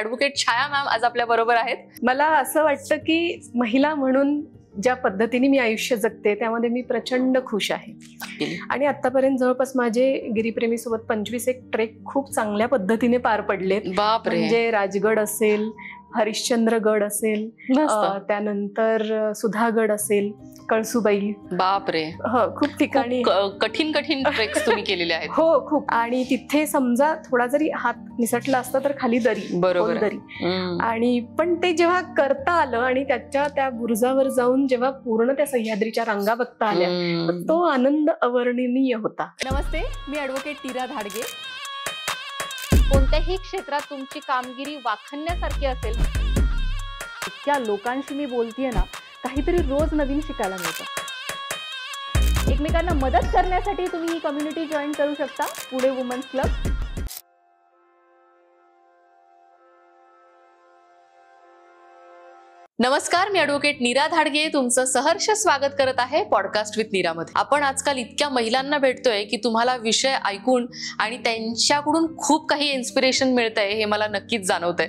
Advocate छाया ma'am आज आपल्या बरोबर आहेत। मला असं वाटतं की महिला म्हणून ज्या पद्धतीने मी आयुष्य जगते त्यामध्ये मी प्रचंड खुश आहे आणि आतापर्यंत जवळपास माझे गिरीप्रेमी सोबत 25 एक ट्रेक खूप चांगल्या पद्धतीने पार पडलेत। बापरे, म्हणजे राजगड असेल, हरिश्चंद्रगड असेल, त्यानंतर सुधागड असेल, कळसुबाई, बापरे, खूप ठिकाणी कठीण कठीण ट्रेक्स तुम्ही केलेले आहेत। हो खूप। आणि तिथे समजा थोडा जरी हात निसटला असता तर खाली दरी, बरोबर दरी। आणि पण ते जेव्हा करता आलं आणि त्या बुरुजावर जाऊन जेव्हा पूर्ण त्या सह्याद्रीच्या रांगा बघता आल्या तो आनंद अवर्णनीय होता। नमस्ते, मी ॲडव्होकेट नीरा धाडगे। कोणत्याही क्षेत्रात तुमची कामगिरी वाखाणण्यासारखी असेल, इतक्या लोकांशी मी बोलतेय ना, काहीतरी रोज नवीन शिकायला मिळतं। एकमेकांना मदत करण्यासाठी तुम्ही ही कम्युनिटी जॉईन करू शकता, पुणे वुमन्स क्लब। नमस्कार, मी ॲडव्होकेट नीरा धाडगे तुमचं सहर्ष स्वागत करत आहे पॉडकास्ट विथ नीरा मध्ये। आपण आजकाल इतक्या महिलांना भेटतोय की तुम्हाला विषय ऐकून आणि त्यांच्याकडून खूप काही इन्स्पिरेशन मिळतंय हे मला नक्कीच जाणवतंय।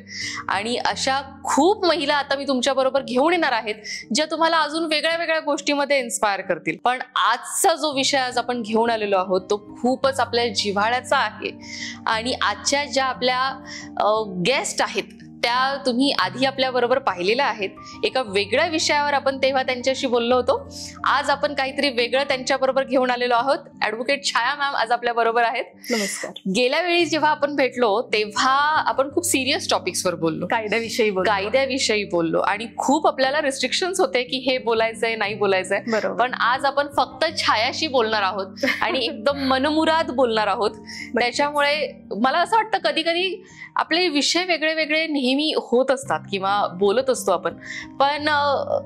आणि अशा खूप महिला आता मी तुमच्या बरोबर घेऊन येणार आहेत ज्या तुम्हाला अजून वेगळ्या वेगळ्या गोष्टीमध्ये इन्स्पायर करतील। पण आजचा जो विषय आज आपण घेऊन आलेलो आहोत तो खूपच आपल्या जिव्हाळ्याचा आहे आणि आजच्या ज्या आपल्या गेस्ट आहेत त्या तुम्ही आधी आपल्या बरोबर पाहिलेल्या आहेत। एका वेगळ्या विषयावर आपण तेव्हा त्यांच्याशी बोललो होतो, आज आपण काहीतरी वेगळं त्यांच्या बरोबर घेऊन आलेलो आहोत। ॲडव्होकेट छाया मॅम आज आपल्या बरोबर आहेत। नमस्कार। गेल्या वेळी जेव्हा आपण भेटलो तेव्हा आपण खूप सिरियस टॉपिक्सवर बोललो, कायद्याविषयी बोललो आणि खूप आपल्याला रिस्ट्रिक्शन्स होते की हे बोलायचंय नाही बोलायचंय, पण आज आपण फक्त छायाशी बोलणार आहोत आणि एकदम मनमुराद बोलणार आहोत। त्याच्यामुळे मला असं वाटतं कधी कधी आपले विषय वेगळे वेगळे नेहमी होत असतात किंवा बोलत असतो आपण, पण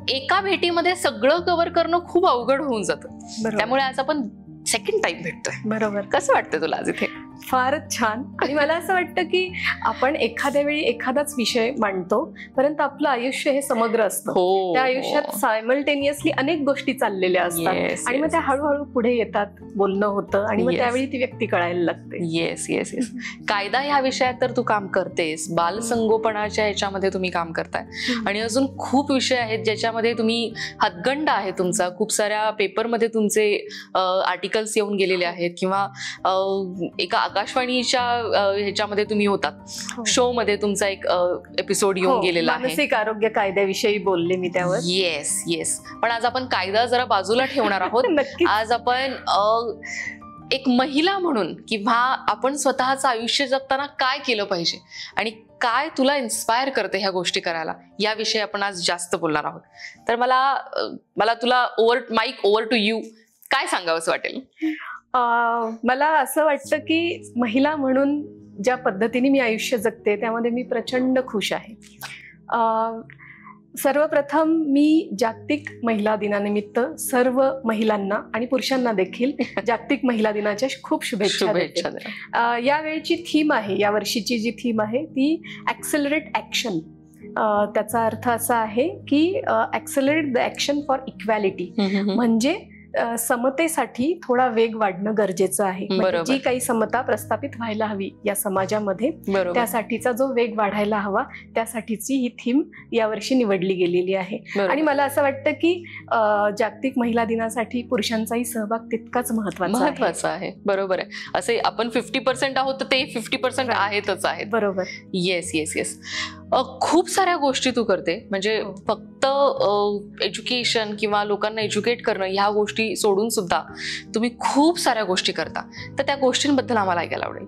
एका भेटीमध्ये सगळं कव्हर करणं खूप अवघड होऊन जातं। त्यामुळे आज आपण सेकंड टाइम भेटतोय। बरोबर। कसं वाटतं तुला आज इथे? फारच छान। आणि मला असं वाटतं की आपण एखाद्या वेळी एखादाच विषय मांडतो, परंतु आपलं आयुष्य हे समग्र असतं। त्या आयुष्यात सायमल्टेनियसली अनेक गोष्टी चाललेल्या असतात आणि मग त्या हळूहळू पुढे येतात, बोलणं होतं आणि मग त्यावेळी ती व्यक्ती कळायला लागते। Yes yes yes. कायदा ह्या विषयात तर तू काम करतेस, बालसंगोपनाच्या ह्याच्यामध्ये तुम्ही काम करताय आणि अजून खूप विषय आहेत ज्याच्यामध्ये तुम्ही हातगंडा आहे तुमचा, खूप साऱ्या पेपरमध्ये तुमचे आर्टिकल्स येऊन गेलेले आहेत किंवा एका आकाशवाणीच्या ह्याच्यामध्ये तुम्ही होतात, शो मध्ये तुमचा एक एपिसोड येऊन गेलेला आहे, मानसिक आरोग्य कायद्याविषयी बोलले मी त्यावर। Yes yes. पण आज आपण कायदा जरा बाजूला ठेवणार आहोत। आज आपण एक महिला म्हणून किंवा आपण स्वतःचं आयुष्य जगताना काय केलं पाहिजे आणि काय तुला इन्स्पायर करते ह्या गोष्टी करायला, याविषयी आपण आज जास्त बोलणार आहोत। तर मला तुला माईक ओव्हर टू यू, काय सांगावंसं वाटेल? मला असं वाटतं की महिला म्हणून ज्या पद्धतीने मी आयुष्य जगते त्यामध्ये मी प्रचंड खुश आहे। सर्वप्रथम मी जागतिक महिला दिनानिमित्त सर्व महिलांना आणि पुरुषांना देखील जागतिक महिला दिनाच्या खूप शुभेच्छा देते। यावेळीची थीम आहे, या वर्षीची जी थीम आहे ती ॲक्सेलरेट ॲक्शन। त्याचा अर्थ असा आहे की ॲक्सेलरेट द ॲक्शन फॉर इक्वॅलिटी, म्हणजे समतेसाठी थोडा वेग वाढणं गरजेचं आहे। जी काही समता प्रस्थापित व्हायला हवी या समाजामध्ये, त्यासाठीचा जो वेग वाढायला हवा त्यासाठीची ही थीम यावर्षी निवडली गेलेली आहे। आणि मला असं वाटतं की जागतिक महिला दिनासाठी पुरुषांचाही सहभाग तितकाच महत्वाचा आहे। बरोबर आहे। असे आपण 50% आहोत तर ते 50% आहेतच आहेत। बरोबर। Yes yes yes. खूप साऱ्या गोष्टी तू करते, म्हणजे फक्त एज्युकेशन किंवा लोकांना एज्युकेट करणं ह्या गोष्टी सोडून सुद्धा तुम्ही खूप साऱ्या गोष्टी करता, तर त्या गोष्टींबद्दल आम्हाला ऐकायला आवडेल।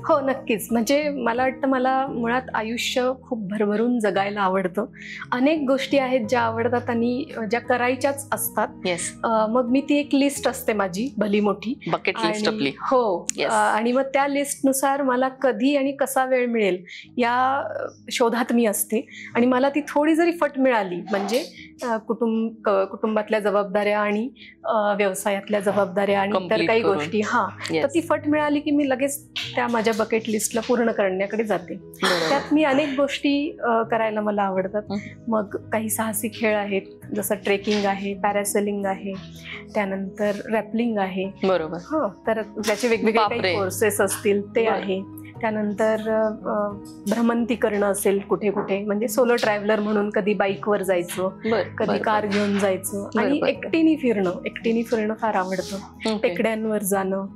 हो नक्कीच। म्हणजे मला वाटतं मला मुळात आयुष्य खूप भरभरून जगायला आवडतं। अनेक गोष्टी आहेत ज्या आवडतात आणि ज्या करायच्याच असतात। मग मी ती एक लिस्ट असते माझी भली मोठी, बकेट लिस्ट आपली। हो। आणि मग त्या लिस्टनुसार मला कधी आणि कसा वेळ मिळेल या शोधात मी असते आणि मला ती थोडी जरी फट मिळाली, म्हणजे कुटुंबातल्या जबाबदाऱ्या आणि व्यवसायातल्या जबाबदाऱ्या आणि इतर काही गोष्टी, तर ती फट मिळाली की मी लगेच त्या माझ्या बकेट लिस्टला पूर्ण करण्याकडे जाते। त्यात मी अनेक गोष्टी करायला मला आवडतात। मग काही साहसी खेळ आहेत, जसं ट्रेकिंग आहे, पॅरासेलिंग आहे, त्यानंतर रॅपलिंग आहे। बरोबर। तर त्याचे वेगवेगळे काही कोर्सेस असतील ते आहे। त्यानंतर भ्रमंती करणं असेल कुठे कुठे, म्हणजे सोलो ट्रॅव्हलर म्हणून कधी बाईकवर जायचं, कधी कार घेऊन जायचं आणि एकटीने फिरणं फार आवडतं. टेकड्यांवर जाणं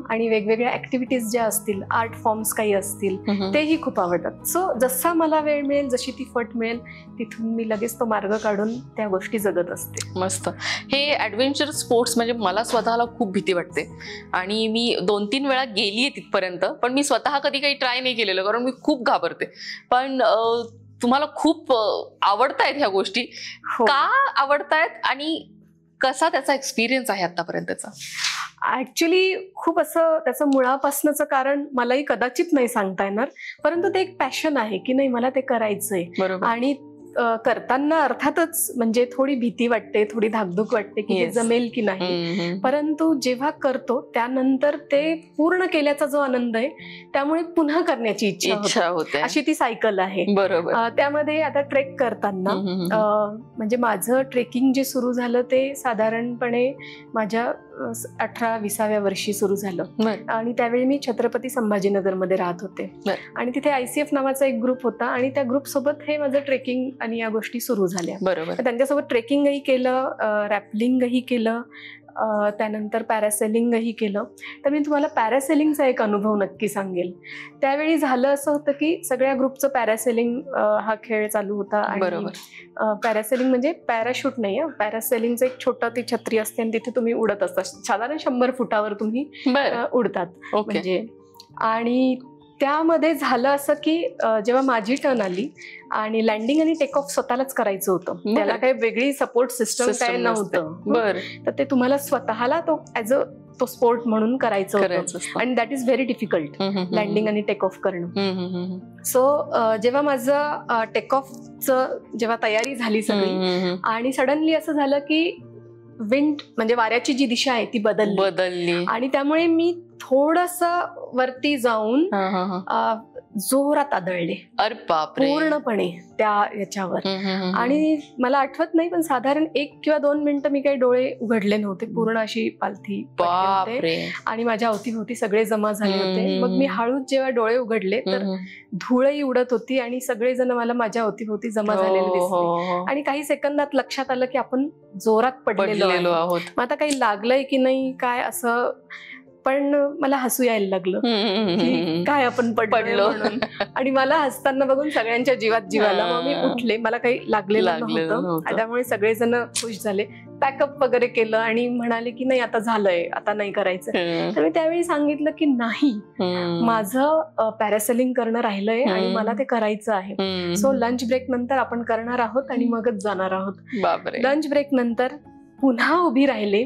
आणि वेगवेगळ्या ऍक्टिव्हिटीज ज्या असतील, आर्ट फॉर्म्स काही असतील, तेही खूप आवडतात. सो जसा मला वेळ मिळेल, जशी ती फट मिळेल, तिथून मी लगेच तो मार्ग काढून त्या गोष्टी जगत असते. मस्त. हे ऍडव्हेंचर स्पोर्ट्स म्हणजे मला स्वतःला खूप भीती वाटते आणि मी 2-3 वेळा गेलीये तिथपर्यंत, पण मी स्वतः कधी काही ट्राय नाही केलेलं कारण मी खूप घाबरते. पण तुम्हाला खूप आवडतायत ह्या गोष्टी. का आवडतायत आणि कसा त्याचा एक्सपिरियन्स आहे आतापर्यंतचा? ऍक्च्युली खूप असं त्याचं मुळापासनचं कारण मलाही कदाचित नाही सांगता येणार, परंतु ते एक पॅशन आहे की नाही मला ते करायचंय. आणि करताना अर्थातच म्हणजे थोडी भीती वाटते, थोडी धाकधूक वाटते की हे जमेल की नाही, परंतु जेव्हा करतो त्यानंतर ते पूर्ण केल्याचा जो आनंद आहे त्यामुळे पुन्हा करण्याची इच्छा होते. अशी ती सायकल आहे. बरोबर. त्यामध्ये आता ट्रेक करताना म्हणजे माझं ट्रेकिंग जे सुरू झालं ते साधारणपणे माझ्या 18-20व्या वर्षी सुरू झालं आणि त्यावेळी मी छत्रपती संभाजीनगरमध्ये राहत होते आणि तिथे ICF नावाचा एक ग्रुप होता आणि त्या ग्रुप सोबत हे माझं ट्रेकिंग आणि या गोष्टी सुरू झाल्या. बरोबर. त्यांच्यासोबत ट्रेकिंगही केलं, रॅपलिंगही केलं, त्यानंतर पॅरासेलिंगही केलं. तर मी तुम्हाला पॅरासेलिंगचा एक अनुभव नक्की सांगेल. त्यावेळी झालं असं होतं की सगळ्या ग्रुपचं पॅरासेलिंग हा खेळ चालू होता आणि पॅरासेलिंग म्हणजे पॅराशूट नाही, पॅरासेलिंगचं एक छोटं ती छत्री असते आणि तिथे तुम्ही उडत असता. साधारण 100 फुटावर तुम्ही उडतात म्हणजे. आणि त्यामध्ये झालं असं की जेव्हा माझी टर्न आली आणि लँडिंग आणि टेक ऑफ स्वतःलाच करायचं होतं, त्याला काही वेगळी सपोर्ट सिस्टम काय नव्हतं, तर ते तुम्हाला स्वतःला तो ऍज अ तो स्पोर्ट म्हणून करायचं होतं आणि that is very difficult landing आणि टेक ऑफ करणं. सो जेव्हा माझं टेक ऑफचं जेव्हा तयारी झाली सगळी आणि सडनली असं झालं की विंड म्हणजे वाऱ्याची जी दिशा आहे ती बदलली आणि त्यामुळे मी थोडस वरती जाऊन जोरात आदळले. अरे बापरे. पूर्णपणे त्या याच्यावर. आणि मला आठवत नाही पण साधारण 1 किंवा 2 मिनिटं मी काही डोळे उघडले नव्हते. पूर्ण अशी पालथी होते आणि माझ्या अवतीभोवती सगळे जमा झाले होते. मग मी हळूच जेव्हा डोळे उघडले तर धूळही उडत होती आणि सगळेजण मला माझ्या अवतीभोवती जमा झालेले दिसले आणि काही सेकंदात लक्षात आलं की आपण जोरात पडलेलो आहोत. मग आता काही लागलंय की नाही काय असं, पण मला हसू यायला लागलं की काय आपण पडलो म्हणून. आणि मला हसताना बघून सगळ्यांच्या जीवाला मग मी उठले, मला काही लागलेलं नव्हतं. त्यामुळे सगळेजण खुश झाले. पॅकअप वगैरे केलं आणि म्हणाले की नाही आता झालंय, आता नाही करायचं. तर मी त्यावेळी सांगितलं की नाही, माझं पॅरासेलिंग करणं राहिलंय आणि मला ते करायचं आहे. सो लंच ब्रेक नंतर आपण करणार आहोत आणि मगच जाणार आहोत. लंच ब्रेक नंतर पुन्हा उभी राहिले,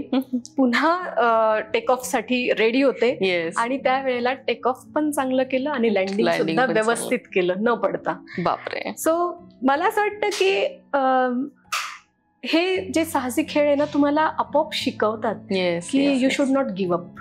पुन्हा टेक ऑफ साठी रेडी होते आणि त्यावेळेला टेक ऑफ पण चांगलं केलं आणि लँडिंग सुद्धा व्यवस्थित केलं न पडता. बापरे. सो मला असं वाटतं की हे जे साहसी खेळ आहे ना तुम्हाला आपोआप शिकवतात की you should not give up,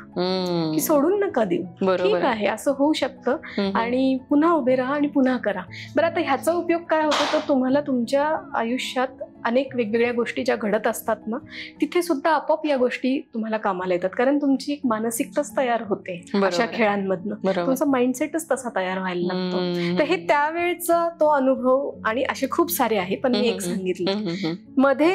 की सोडून नका देऊ, ठीक आहे असं होऊ शकतं आणि पुन्हा उभे राहा आणि पुन्हा करा. बरं आता ह्याचा उपयोग काय होतो तर तुम्हाला तुमच्या आयुष्यात अनेक वेगवेगळ्या गोष्टी ज्या घडत असतात ना तिथे सुद्धा आपोआप या गोष्टी तुम्हाला कामाला येतात, कारण तुमची एक मानसिकताच तयार होते अशा खेळांमधनं. तुमचा माइंडसेटच तसा तयार व्हायला लागतो. तर हे त्यावेळचा तो अनुभव आणि असे खूप सारे आहे, पण मी एक सांगितलं. मध्ये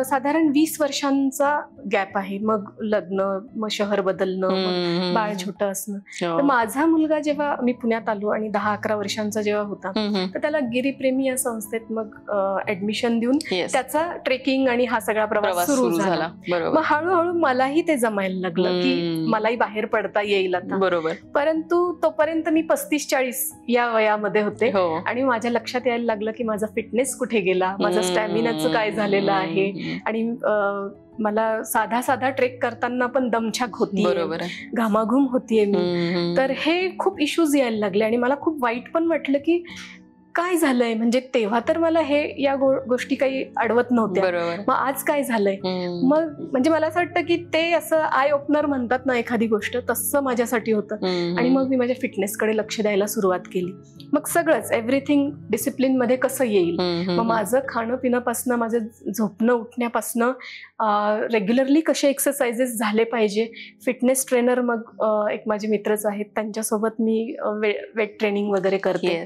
साधारण 20 वर्षांचा गॅप आहे, मग लग्न, मग शहर बदलणं, मग बाळ छोटं असणं. तर माझा मुलगा जेव्हा मी पुण्यात आलो आणि 10-11 वर्षांचा जेव्हा होता तर त्याला गिरीप्रेमी या संस्थेत मग ऍडमिशन देऊन त्याचा ट्रेकिंग आणि हा सगळा प्रवास सुरू झाला. मग हळूहळू मलाही ते जमायला लागलं की मलाही बाहेर पडता येईल आता. बरोबर. परंतु तोपर्यंत मी 35-40 या वयामध्ये होते आणि माझ्या लक्षात यायला लागलं की माझा फिटनेस कुठे गेला, माझं स्टॅमिनाचं काय झालेलं आहे आणि मला साधा ट्रेक करताना पण दमछाक होतीये, घामाघूम होतीये मी. तर हे खूप इश्यूज यायला लागले आणि मला खूप वाईट पण वाटलं की काय झालंय, म्हणजे तेव्हा तर मला हे या गोष्टी काही अडवत नव्हत्या. बरोबर. मग आज काय झालंय, मग म्हणजे मला असं वाटतं की ते असं आय ओपनर म्हणतात ना एखादी गोष्ट, तसं माझ्यासाठी होतं. आणि मग मी माझ्या फिटनेसकडे लक्ष द्यायला सुरुवात केली. मग सगळंच एव्हरीथिंग डिसिप्लिन मध्ये कसं येईल. मग माझं खाणं पिण्यापासनं, माझं झोपणं उठण्यापासनं, रेग्युलरली कसे एक्सरसाइजेस झाले पाहिजे. फिटनेस ट्रेनर मग एक माझे मित्रच आहेत, त्यांच्यासोबत मी वेट ट्रेनिंग वगैरे करते.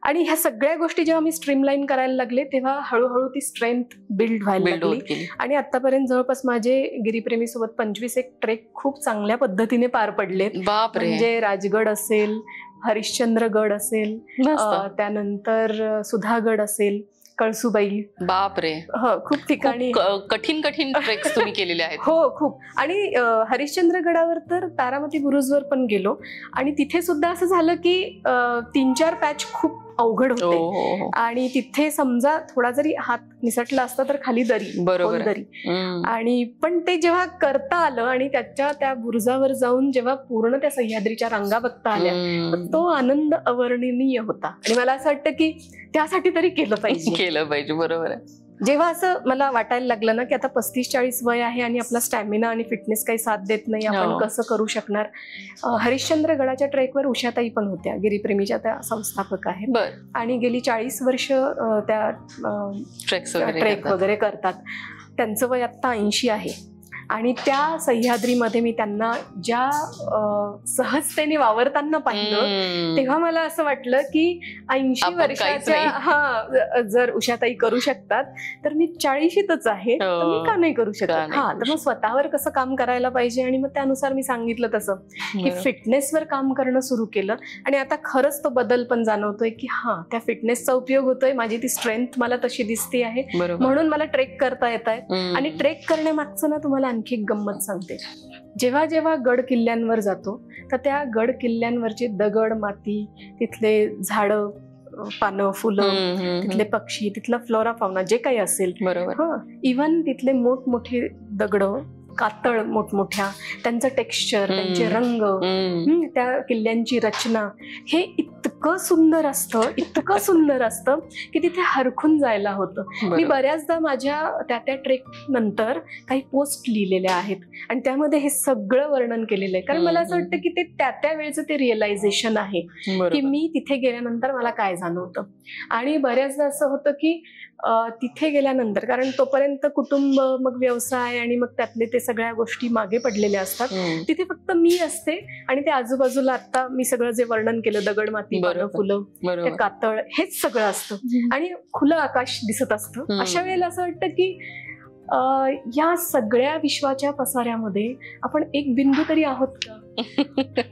आणि ह्या सगळ्या गोष्टी जेव्हा मी स्ट्रीमलाईन करायला लागले तेव्हा हळूहळू ती स्ट्रेंथ बिल्ड व्हायला लागली. आणि आतापर्यंत जवळपास माझे गिरीप्रेमी सोबत 25 एक ट्रेक खूप चांगल्या पद्धतीने पार पडलेत. म्हणजे राजगड असेल, हरिश्चंद्रगड असेल, त्यानंतर सुधागड असेल, कळसुबाई. बापरे. खूप ठिकाणी कठीण कठीण ट्रेक्स तुम्ही केलेले आहेत. हो खूप. आणि हरिश्चंद्रगडावर तर तारामती बुरुजवर पण गेलो आणि तिथे सुद्धा असं झालं की 3-4 पॅच खूप अवघड होते. आणि तिथे समजा थोडा जरी हात निसटला असता तर खाली दरी, बरोबर दरी. आणि पण ते जेव्हा करता आलं आणि त्या बुरुजावर जाऊन जेव्हा पूर्ण त्या सह्याद्रीच्या रांगा बघता आल्या, तो आनंद अवर्णनीय होता. आणि मला असं वाटतं की त्यासाठी तरी केलं पाहिजे. बरोबर आहे. जेव्हा असं मला वाटायला लागलं ना की आता 35-40 वय आहे आणि आपला स्टॅमिना आणि फिटनेस काही साथ देत नाही, आपण कसं करू शकणार. हरिश्चंद्रगडाच्या ट्रेकवर उषाताई पण होत्या, गिरीप्रेमीच्या त्या संस्थापक आहेत. आणि गेली 40 वर्ष त्या ट्रेक वगैरे करतात. त्यांचं वय आता 80 आहे. आणि त्या सह्याद्रीमध्ये मी त्यांना ज्या सहजतेने वावरताना पाहिलं तेव्हा मला असं वाटलं की 80 वर्षाच्या जर उषाताई करू शकतात तर मी 40शीतच आहे, तर मी का नाही करू शकत. तर मग स्वतःवर कसं काम करायला पाहिजे. आणि मग त्यानुसार मी सांगितलं तसं की फिटनेसवर काम करणं सुरू केलं. आणि आता खरंच तो बदल पण जाणवतोय की त्या फिटनेसचा उपयोग होतोय, माझी ती स्ट्रेंथ मला तशी दिसते आहे, म्हणून मला ट्रेक करता येत आहे. आणि ट्रेक करण्यामागचं ना तुम्हाला आणखी एक गंमत सांगते. जेव्हा जेव्हा गड किल्ल्यांवर जातो तर त्या गड किल्ल्यांवरची दगड माती, तिथले झाडं पानं फुलं, तिथले पक्षी, तिथला फ्लोरा फाउना जे काही असेल, इव्हन तिथले मोठमोठे दगड, कातळ मोठमोठ्या, त्यांचं टेक्स्चर, त्यांचे रंग, त्या किल्ल्यांची रचना, हे इतकं सुंदर असतं की तिथे हरखून जायला होतं. मी बऱ्याचदा माझ्या त्या ट्रेक नंतर काही पोस्ट लिहिलेल्या आहेत आणि त्यामध्ये हे सगळं वर्णन केलेलं आहे. कारण मला असं वाटतं की ते त्या वेळेचं ते रिअलायझेशन आहे की मी तिथे गेल्यानंतर मला काय जाणवतं. आणि बऱ्याचदा असं होतं की तिथे गेल्यानंतर, कारण तोपर्यंत कुटुंब, मग व्यवसाय आणि मग त्यातले ते सगळ्या गोष्टी मागे पडलेल्या असतात, तिथे फक्त मी असते आणि ते आजूबाजूला आता मी सगळं जे वर्णन केलं, दगड माती, फुलं, ते कातळ, हेच सगळं असतं आणि खुलं आकाश दिसत असतं. अशा वेळेला असं वाटतं की या सगळ्या विश्वाच्या पसाऱ्यामध्ये आपण एक बिंदू तरी आहोत का.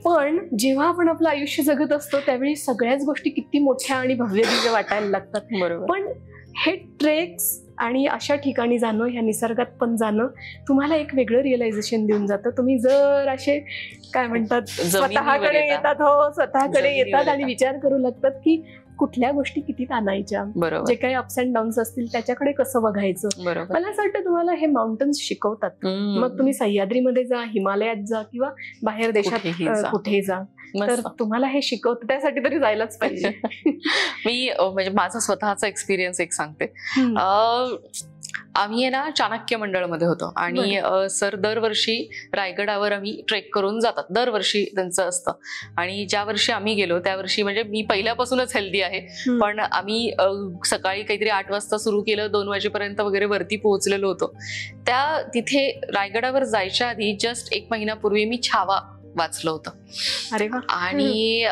पण जेव्हा आपण आपलं आयुष्य जगत असतो त्यावेळी सगळ्याच गोष्टी किती मोठ्या आणि भव्य दिव्य वाटायला लागतात. पण हे ट्रेक्स आणि अशा ठिकाणी जाणं, ह्या निसर्गात पण जाणं तुम्हाला एक वेगळं रिअलायझेशन देऊन जातं. तुम्ही जर असे काय म्हणतात स्वतःकडे येतात आणि विचार करू लागतात की कुठल्या गोष्टी किती आणायच्या, जे काही अप्स अँड डाऊन्स असतील त्याच्याकडे कसं बघायचं. मला असं वाटतं तुम्हाला हे माउंटन्स शिकवतात. मग तुम्ही सह्याद्रीमध्ये जा, हिमालयात जा किंवा बाहेर देशात कुठेही जा, तर तुम्हाला हे शिकवतं, त्यासाठी तरी जायलाच पाहिजे. मी म्हणजे माझा स्वतःचा एक्सपिरियन्स एक सांगते. आम्ही ना चाणक्य मंडळमध्ये होतो आणि सर दरवर्षी रायगडावर आम्ही ट्रेक करून जातात, दरवर्षी त्यांचं असतं. आणि ज्या वर्षी आम्ही गेलो त्या वर्षी, म्हणजे मी पहिल्यापासूनच हेल्दी आहे, पण आम्ही सकाळी काहीतरी 8 वाजता सुरू केलं, 2 वाजेपर्यंत वगैरे वरती पोहोचलेलो होतो. तिथे रायगडावर जायच्या आधी जस्ट 1 महिन्यापूर्वी मी छावा वाचलं होतं. अरे वा. आणि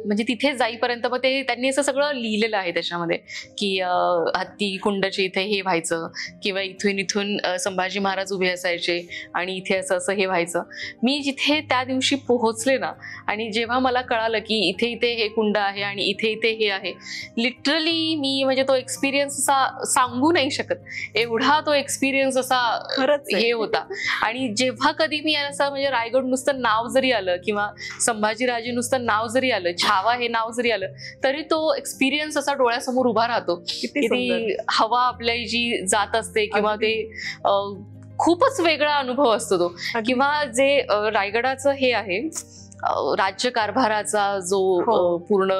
म्हणजे तिथे जाईपर्यंत मग ते त्यांनी असं सगळं लिहिलेलं आहे त्याच्यामध्ये की हत्ती कुंडचे इथे हे व्हायचं, किंवा इथून संभाजी महाराज उभे असायचे आणि इथे असं हे व्हायचं. मी जिथे त्या दिवशी पोहोचले ना, आणि जेव्हा मला कळालं की इथे हे कुंड आहे आणि इथे हे आहे, लिटरली मी म्हणजे तो एक्सपिरियन्स असा सांगू नाही शकत, एवढा तो एक्सपिरियन्स असा खरंच हे होता. आणि जेव्हा कधी मी असं म्हणजे रायगड नुसतं नाव जरी आलं किंवा संभाजीराजे नुसतं नाव जरी आलं, छावा हे नाव जरी आलं, तरी तो एक्सपिरियन्स असा डोळ्यासमोर उभा राहतो. किती हवा आपल्या जी जात असते किंवा ते खूपच वेगळा अनुभव असतो तो. किंवा जे रायगडाचं हे आहे राज्यकारभाराचा जो पूर्ण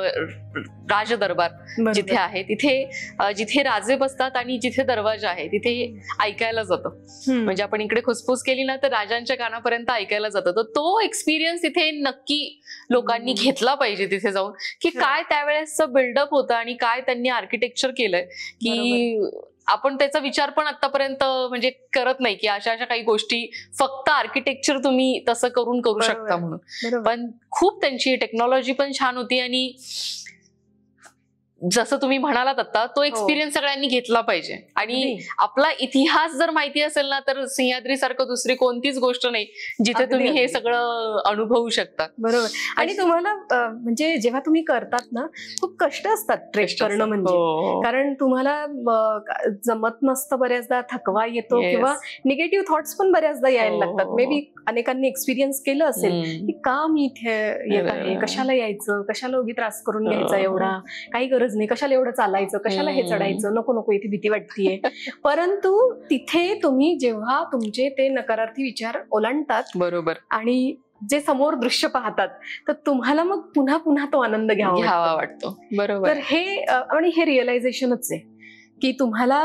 राजदरबार जिथे आहे, तिथे जिथे राजे बसतात आणि जिथे दरवाजा आहे तिथे ऐकायला जातं. म्हणजे आपण इकडे खुसफुस केली ना तर राजांच्या कानापर्यंत ऐकायला जातं. तर तो एक्सपिरियन्स तिथे नक्की लोकांनी घेतला पाहिजे तिथे जाऊन, की काय त्यावेळेसचं बिल्डअप होतं आणि काय त्यांनी आर्किटेक्चर केलंय, की आपण त्याचा विचार पण आतापर्यंत म्हणजे करत नाही, की अशा अशा काही गोष्टी फक्त आर्किटेक्चर तुम्ही तसं करू शकता म्हणून. पण खूप त्यांची टेक्नॉलॉजी पण छान होती आणि जसं तुम्ही म्हणालात आता, तो एक्सपिरियन्स सगळ्यांनी घेतला पाहिजे. आणि आपला इतिहास जर माहिती असेल ना तर सह्याद्री सारखं दुसरी कोणतीच गोष्ट नाही जिथे तुम्ही हे सगळं अनुभवू शकता. बरोबर. आणि तुम्हाला म्हणजे जेव्हा तुम्ही करतात ना, खूप कष्ट असतात ट्रेक करणं, म्हणजे कारण तुम्हाला जमत नसतं, बऱ्याचदा थकवा येतो किंवा निगेटिव्ह थॉट्स पण बऱ्याचदा यायला लागतात. मे बी अनेकांनी एक्सपिरियन्स केलं असेल की का मी इथे येत आहे, कशाला यायचं, कशाला उगी त्रास करून घ्यायचा एवढा, काही गरज नाही, कशाला एवढं चालायचं, कशाला हे चढायचं, नको नको इथे भीती वाटतेय. परंतु तिथे तुम्ही जेव्हा तुमचे ते नकारार्थी विचार ओलांडतात, बरोबर, आणि जे समोर दृश्य पाहतात, तर तुम्हाला मग पुन्हा पुन्हा तो आनंद घ्यावा वाटतो. बरोबर. तर हे आणि हे रिअलायझेशनच आहे की तुम्हाला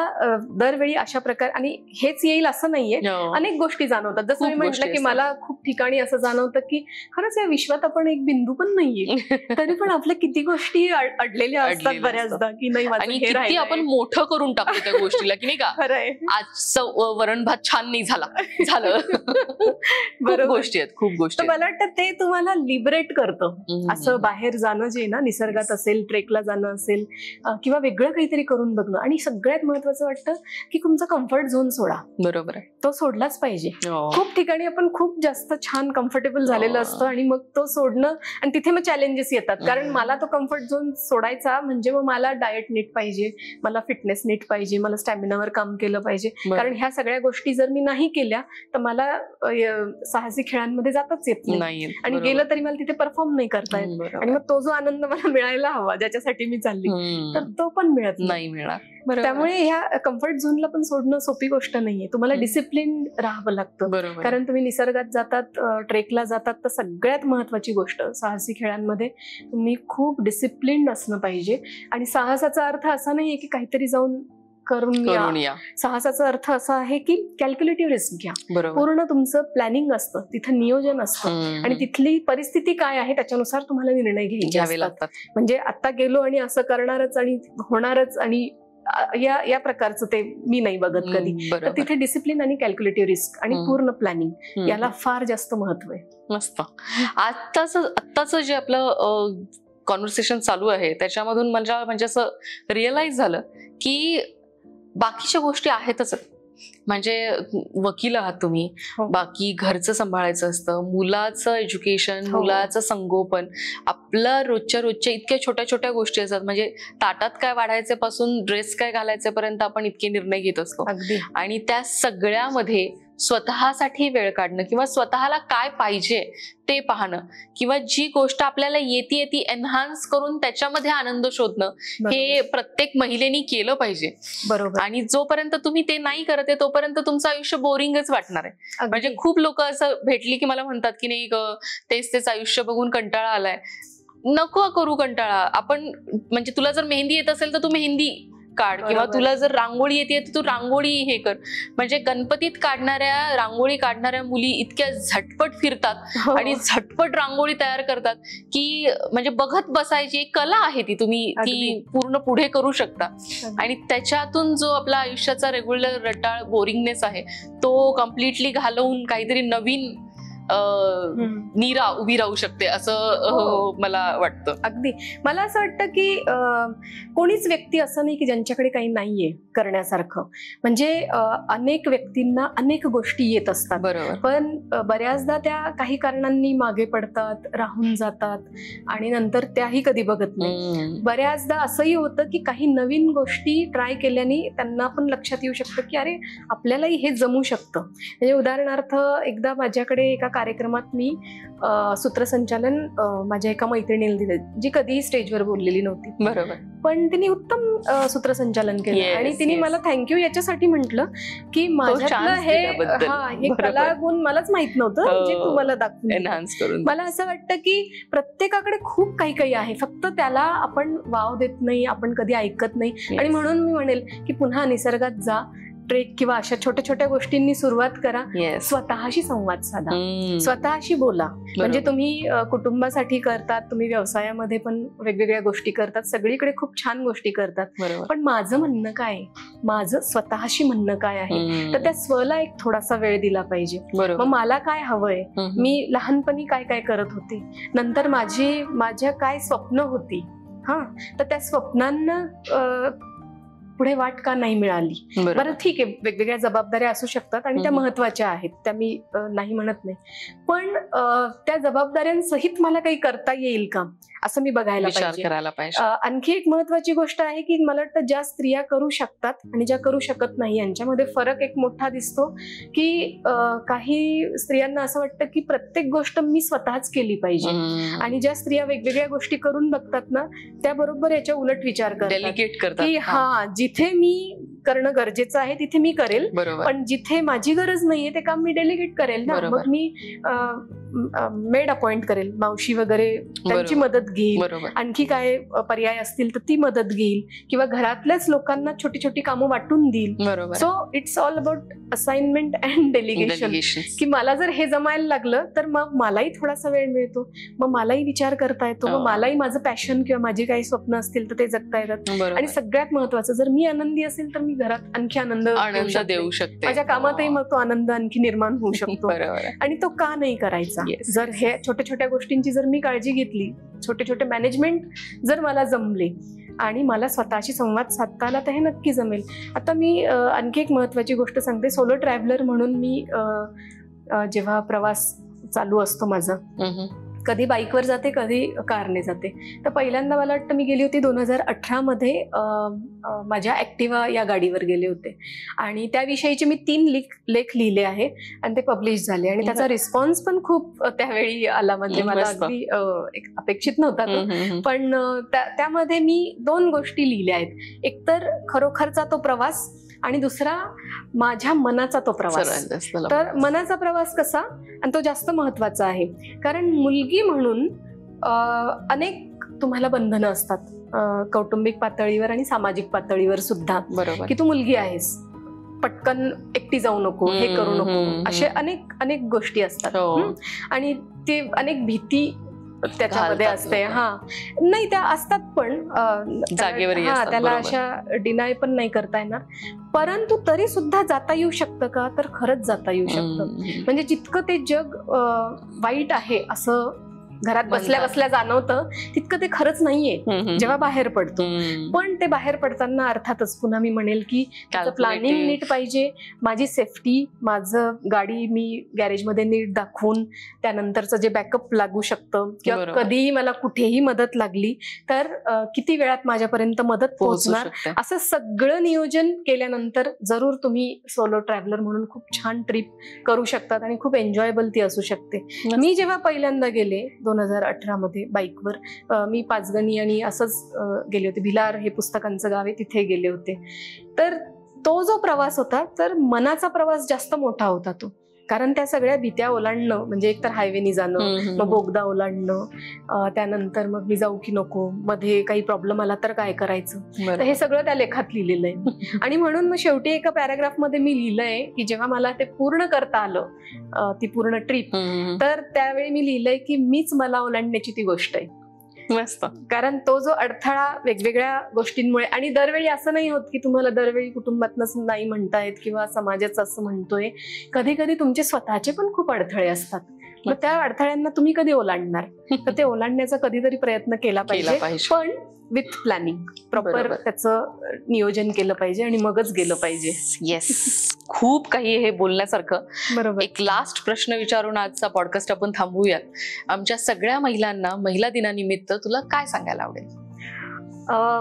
दरवेळी अशा प्रकारे, आणि हेच येईल असं नाहीये, अनेक गोष्टी जाणवतात. जसं मी म्हटलं की मला खूप ठिकाणी असं जाणवतं की खरंच या विश्वात आपण एक बिंदू पण नाहीये, तरी पण आपल्या किती गोष्टी अडलेल्या असतात बऱ्याचदा, की नाही आणि किती आपण मोठं करून टाकतो त्या गोष्टीला, की नाही का, खरंय आजचं वरण भात छान नाही झालं. बरोबर, गोष्टी आहेत, खूप गोष्टी. मला वाटतं ते तुम्हाला लिबरेट करतं. असं बाहेर जाणं जे ना, निसर्गात असेल, ट्रेकला जाणं असेल किंवा वेगळं काहीतरी करून बघणं. आणि सगळ्यात महत्वाचं वाटतं की तुमचा कम्फर्ट झोन सोडा. बरोबर आहे, तो सोडलाच पाहिजे. खूप ठिकाणी आपण खूप जास्त छान कम्फर्टेबल झालेलं असतं आणि मग तो सोडणं, आणि तिथे मग चॅलेंजेस येतात. कारण मला तो कम्फर्ट झोन सोडायचा म्हणजे मग मला डाएट नीट पाहिजे, मला फिटनेस नीट पाहिजे, मला स्टॅमिनावर काम केलं पाहिजे. कारण ह्या सगळ्या गोष्टी जर मी नाही केल्या तर मला साहसी खेळांमध्ये जाताच येत नाही, आणि गेलं तरी मला तिथे परफॉर्म नाही करता येत. आणि मग तो जो आनंद मला मिळायला हवा, ज्याच्यासाठी मी चालली, तर तो पण मिळत नाही. त्यामुळे ह्या कम्फर्ट झोनला पण सोडणं सोपी गोष्ट नाहीये. तुम्हाला डिसिप्लिन राहावं लागतं. कारण तुम्ही निसर्गात जातात, ट्रेकला जातात, तर सगळ्यात महत्वाची गोष्ट साहसी खेळांमध्ये तुम्ही खूप डिसिप्लिन असणं पाहिजे. आणि साहसाचा अर्थ असा नाहीये की काहीतरी जाऊन करून या. साहसाचा अर्थ असा आहे की कॅल्क्युलेटिव्ह रिस्क घ्या. पूर्ण तुमचं प्लॅनिंग असतं, तिथं नियोजन असतं, आणि तिथली परिस्थिती काय आहे त्याच्यानुसार तुम्हाला निर्णय घ्यावे लागतात. म्हणजे आता गेलो आणि असं करणारच आणि होणारच आणि या प्रकारचं ते मी नाही बघत कधी. तर तिथे डिसिप्लिन आणि कॅल्क्युलेटिव्ह रिस्क आणि पूर्ण प्लॅनिंग याला फार जास्त महत्व आहे. मस्त. आत्ताच जे आपलं कॉन्व्हर्सेशन चालू आहे त्याच्यामधून मला म्हणजे असं रिअलाइज झालं की बाकीच्या गोष्टी आहेतच. म्हणजे वकील आहात तुम्ही, बाकी घरचं सांभाळायचं असतं, मुलाचं एज्युकेशन, मुलाचं संगोपन, आपलं रोजच्या इतक्या छोट्या छोट्या गोष्टी असतात. म्हणजे ताटात काय वाढायचे पासून ड्रेस काय घालायचे पर्यंत आपण इतके निर्णय घेत असतो. आणि त्या सगळ्यामध्ये स्वतःसाठी वेळ काढणं किंवा स्वतःला काय पाहिजे ते पाहणं किंवा जी गोष्ट आपल्याला येते ती एनहान्स करून त्याच्यामध्ये आनंद शोधणं, हे प्रत्येक महिलेनी केलं पाहिजे. बरोबर. आणि जोपर्यंत तुम्ही ते नाही करत आहे तोपर्यंत तुमचं आयुष्य बोरिंगच वाटणार आहे. म्हणजे खूप लोक असं भेटली की मला म्हणतात की नाही तेच आयुष्य बघून कंटाळा आलाय. नको करू कंटाळा. आपण म्हणजे तुला जर मेहंदी येत असेल तर तू मेहंदी काढ, किंवा तुला जर रांगोळी येते तर तू रांगोळी हे कर. म्हणजे गणपतीत रांगोळी काढणाऱ्या मुली इतक्या झटपट फिरतात आणि झटपट रांगोळी तयार करतात की म्हणजे बघत बसायची एक कला आहे ती. तुम्ही ती पूर्ण पुढे करू शकता. आणि त्याच्यातून जो आपला आयुष्याचा रेग्युलर रटाळ बोरिंगनेस आहे तो कम्प्लिटली घालवून काहीतरी नवीन नीरा उभी राहू शकते असं मला वाटतं. अगदी. मला असं वाटतं की कोणीच व्यक्ती असं नाही की ज्यांच्याकडे काही नाहीये करण्यासारखं. म्हणजे अनेक व्यक्तींना अनेक गोष्टी येत असतात. बरोबर. पण बऱ्याचदा त्या काही कारणांनी मागे पडतात, राहून जातात आणि नंतर त्याही कधी बघत नाही. बऱ्याचदा असंही होतं की काही नवीन गोष्टी ट्राय केल्याने त्यांना पण लक्षात येऊ शकतं की अरे आपल्यालाही हे जमू शकतं. म्हणजे उदाहरणार्थ एकदा माझ्याकडे एका कार्यक्रमात मी सूत्रसंचालन माझ्या एका मैत्रिणीला दिलं, जी कधीही स्टेजवर बोललेली नव्हती. बरोबर. पण तिने उत्तम सूत्रसंचालन केलं आणि तिने मला थँक्यू याच्यासाठी म्हटलं की माझ्यातलं हे कला गुण मलाच माहित नव्हतं, जे तू मला दाखवून एनहान्स करून. मला असं वाटतं की प्रत्येकाकडे खूप काही काही आहे, फक्त त्याला आपण वाव देत नाही, आपण कधी ऐकत नाही. आणि म्हणून मी म्हणेल की पुन्हा निसर्गात जा, ट्रेक किंवा अशा छोट्या छोट्या गोष्टींनी सुरुवात करा. स्वतःशी संवाद साधा, स्वतःशी बोला. म्हणजे तुम्ही कुटुंबासाठी करतात, तुम्ही व्यवसायामध्ये पण वेगवेगळ्या गोष्टी करतात, सगळीकडे खूप छान गोष्टी करतात, पण माझं म्हणणं काय, माझं स्वतःशी म्हणणं काय आहे, तर त्या स्वला एक थोडासा वेळ दिला पाहिजे. मग मला काय हवंय, मी लहानपणी काय काय करत होते, नंतर माझ्या काय स्वप्न होती, तर त्या स्वप्नांना पुढे वाट का नाही मिळाली. बरं ठीक आहे, वेगवेगळ्या जबाबदाऱ्या असू शकतात आणि त्या महत्वाच्या आहेत, त्या मी नाही म्हणत नाही, पण त्या जबाबदाऱ्यांसहित मला काही करता येईल का असं मी बघायला पाहिजे. आणखी एक महत्वाची गोष्ट आहे की मला वाटतं ज्या स्त्रिया करू शकतात आणि ज्या करू शकत नाही यांच्यामध्ये फरक एक मोठा दिसतो. की काही स्त्रियांना असं वाटतं की प्रत्येक गोष्ट मी स्वतःच केली पाहिजे, आणि ज्या स्त्रिया वेगवेगळ्या गोष्टी करून बघतात ना, त्याबरोबर याच्या उलट विचार करतात की जिथे मी करणं गरजेचं आहे तिथे मी करेल, पण जिथे माझी गरज नाहीये ते काम मी डेलिगेट करेल ना. मग मी मेड अपॉइंट करेल, मावशी वगैरे त्यांची मदत घेईल, आणखी काय पर्याय असतील तर ती मदत घेईल, किंवा घरातल्याच लोकांना छोटी छोटी कामं वाटून देईल. So it's all about assignment and delegation. की मला जर हे जमायला लागलं तर मग मलाही थोडासा वेळ मिळतो, मग मलाही विचार करता येतो, मग मलाही माझं पॅशन किंवा माझी काही स्वप्न असतील तर ते जगता येतात. आणि सगळ्यात महत्वाचं, जर मी आनंदी असेल तर मी घरात आणखी आनंद देऊ शकते, माझ्या कामातही मग तो आनंद आणखी निर्माण होऊ शकतो. आणि तो का नाही करायचा. जर हे छोट्या छोट्या गोष्टींची जर मी काळजी घेतली, छोटे छोटे मॅनेजमेंट जर मला जमले आणि मला स्वतःशी संवाद साधता आला तर हे नक्की जमेल. आता मी आणखी एक महत्वाची गोष्ट सांगते. सोलो ट्रॅव्हलर म्हणून मी जेव्हा प्रवास चालू असतो माझा, कधी बाईकवर जाते, कधी कारने जाते. तर पहिल्यांदा मला वाटतं मी गेली होती 2018 मध्ये माझ्या ॲक्टिवा या गाडीवर गेले होते, आणि त्याविषयीचे मी 3 लेख लिहिले आहे आणि ते पब्लिश झाले, आणि त्याचा रिस्पॉन्स पण खूप त्यावेळी आला. म्हणजे मला अगदी अपेक्षित नव्हता तो, पण त्यामध्ये मी 2 गोष्टी लिहिल्या आहेत. एक तर खरोखरचा तो प्रवास, आणि दुसरा माझ्या मनाचा तो प्रवास. तर मनाचा प्रवास कसा, आणि तो जास्त महत्वाचा आहे, कारण मुलगी म्हणून अनेक तुम्हाला बंधनं असतात, कौटुंबिक पातळीवर आणि सामाजिक पातळीवर सुद्धा. की तू मुलगी आहेस, पटकन एकटी जाऊ नको, हे करू नको, असे अनेक गोष्टी असतात. आणि ते अनेक भीती त्याच्यामध्ये असते. नाही, त्या असतात, पण त्याला अशा डिनाय पण नाही करता येणार. परंतु तरी सुद्धा जाता येऊ शकतं का, तर खरंच जाता येऊ शकतं. म्हणजे जितकं ते जग वाईट आहे असं घरात बसल्या बसल्या जाणवतं, तितकं ते खरंच नाहीये जेव्हा बाहेर पडतो. पण ते बाहेर पडताना अर्थातच पुन्हा मी म्हणेल की त्याचं प्लॅनिंग नीट पाहिजे. माझी सेफ्टी, माझं गाडी मी गॅरेजमध्ये नीट दाखवून, त्यानंतरचं जे बॅकअप लागू शकतं, किंवा कधीही मला कुठेही मदत लागली तर किती वेळात माझ्यापर्यंत मदत पोहोचणार, असं सगळं नियोजन केल्यानंतर जरूर तुम्ही सोलो ट्रॅव्हलर म्हणून खूप छान ट्रिप करू शकतात आणि खूप एन्जॉयबल ती असू शकते. मी जेव्हा पहिल्यांदा गेले 2018 मध्ये बाईकवर, मी पाचगणी आणि असंच गेले होते, भिलार हे पुस्तकांचं गाव आहे, तिथे गेले होते. तर तो जो प्रवास होता, तर मनाचा प्रवास जास्त मोठा होता तो. कारण त्या सगळ्या भीत्या ओलांडणं, म्हणजे एकतर हायवेनी जाणं, मग बोगदा ओलांडणं, त्यानंतर मग मी जाऊ की नको, मध्ये काही प्रॉब्लेम आला तर काय करायचं, तर हे सगळं त्या लेखात लिहिलेलं आहे. आणि म्हणून मग शेवटी एका पॅराग्राफ मध्ये मी लिहिलंय की जेव्हा मला ते पूर्ण करता आलं, ती पूर्ण ट्रिप, तर त्यावेळी मी लिहिलंय की मीच मला ओलांडण्याची ती गोष्ट आहे. मस्त. कारण तो जो अडथळा वेगवेगळ्या गोष्टींमुळे, आणि दरवेळी असं नाही होत की तुम्हाला दरवेळी कुटुंबातनंच नाही म्हणतायत किंवा समाजाचं असं म्हणतोय, कधी कधी तुमचे स्वतःचे पण खूप अडथळे असतात. मग त्या अडथळ्यांना तुम्ही कधी ओलांडणार, तर ते ओलांडण्याचा कधीतरी प्रयत्न केला पाहिजे, पण विथ प्लॅनिंग, प्रॉपर त्याचं नियोजन केलं पाहिजे आणि मगच गेलं पाहिजे. येस, खूप काही हे बोलण्यासारखं. बरोबर. एक लास्ट प्रश्न विचारून आजचा पॉडकास्ट आपण थांबूयात. आमच्या सगळ्या महिलांना महिला दिनानिमित्त तुला काय सांगायला आवडेल?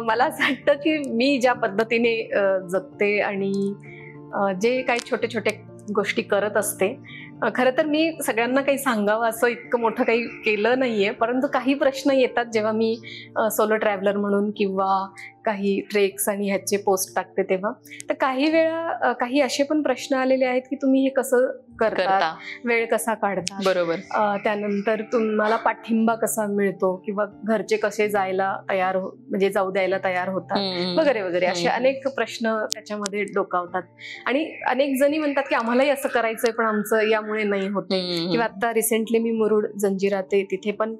मला असं वाटतं की मी ज्या पद्धतीने जगते आणि जे काही छोटे छोटे गोष्टी करत असते. खरं तर मी सगळ्यांना काही सांगावं असं इतकं मोठं काही केलं नाहीये, परंतु काही प्रश्न येतात जेव्हा मी सोलो ट्रॅव्हलर म्हणून किंवा काही ट्रेक्स आणि ह्याचे पोस्ट टाकते तेव्हा. तर काही वेळा काही असे पण प्रश्न आलेले आहेत की तुम्ही हे कसं करता, वेळ कसा काढता, बरोबर, त्यानंतर तुम्हाला पाठिंबा कसा मिळतो किंवा घरचे कसे जायला तयार म्हणजे जाऊ द्यायला तयार होतात वगैरे वगैरे असे अनेक प्रश्न त्याच्यामध्ये डोकावतात. आणि अनेक जणी म्हणतात की आम्हालाही असं करायचंय पण आमचं यामुळे नाही होते. किंवा आता रिसेंटली मी मुरुड जंजिरा तिथे पण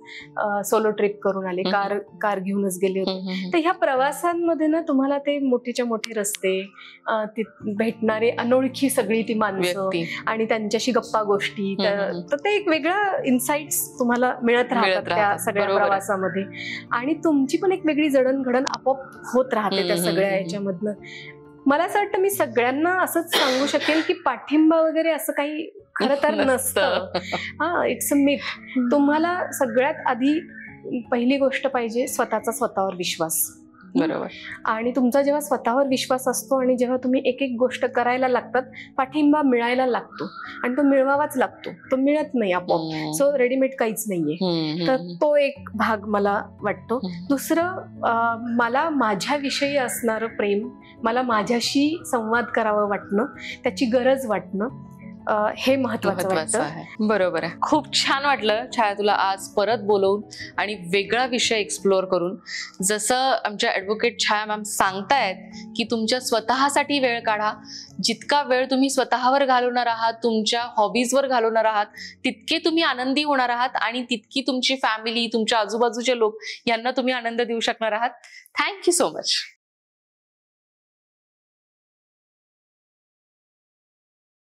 सोलो ट्रिप करून आले, कार घेऊनच गेले होते. तर ह्या प्रवासांमध्ये ना तुम्हाला ते मोठेच्या मोठे रस्ते, भेटणारे अनोळखी सगळी ती माणसं आणि त्यांच्याशी गप्पा गोष्टी, तर ते एक वेगळं इन्साइट्स तुम्हाला मिळत राहतात त्या सगळ्या प्रवासामध्ये. आणि तुमची पण एक वेगळी जडणघडण आपोआप होत राहते त्या सगळ्या ह्याच्यामधनं. मला असं वाटतं मी सगळ्यांना असंच सांगू शकेल की पाठिंबा वगैरे असं काही खरं तर नसतं. It's a myth. तुम्हाला सगळ्यात आधी पहिली गोष्ट पाहिजे स्वतःचा स्वतःवर विश्वास. बरोबर. आणि तुमचा जेव्हा स्वतःवर विश्वास असतो आणि जेव्हा तुम्ही एक एक गोष्ट करायला लागतात, पाठिंबा मिळायला लागतो आणि तो मिळवावाच लागतो, तो मिळत नाही आपोआप. सो रेडीमेड काहीच नाहीये. तर तो एक भाग मला वाटतो. दुसरं, मला माझ्याविषयी असणारं प्रेम, मला माझ्याशी संवाद करावं वाटणं, त्याची गरज वाटणं, हे महत्वाचं आहे. बरोबर आहे. खूप छान वाटलं छाया तुला आज परत बोलवून आणि वेगळा विषय एक्सप्लोअर करून. जसं आमच्या ॲडव्होकेट छाया मॅम सांगतायत की तुमच्या स्वतःसाठी वेळ काढा. जितका वेळ तुम्ही स्वतःवर घालवणार आहात, तुमच्या हॉबीजवर घालवणार आहात, तितके तुम्ही आनंदी होणार आहात आणि तितकी तुमची फॅमिली, तुमच्या आजूबाजूचे लोक यांना तुम्ही आनंद देऊ शकणार आहात. Thank you so much.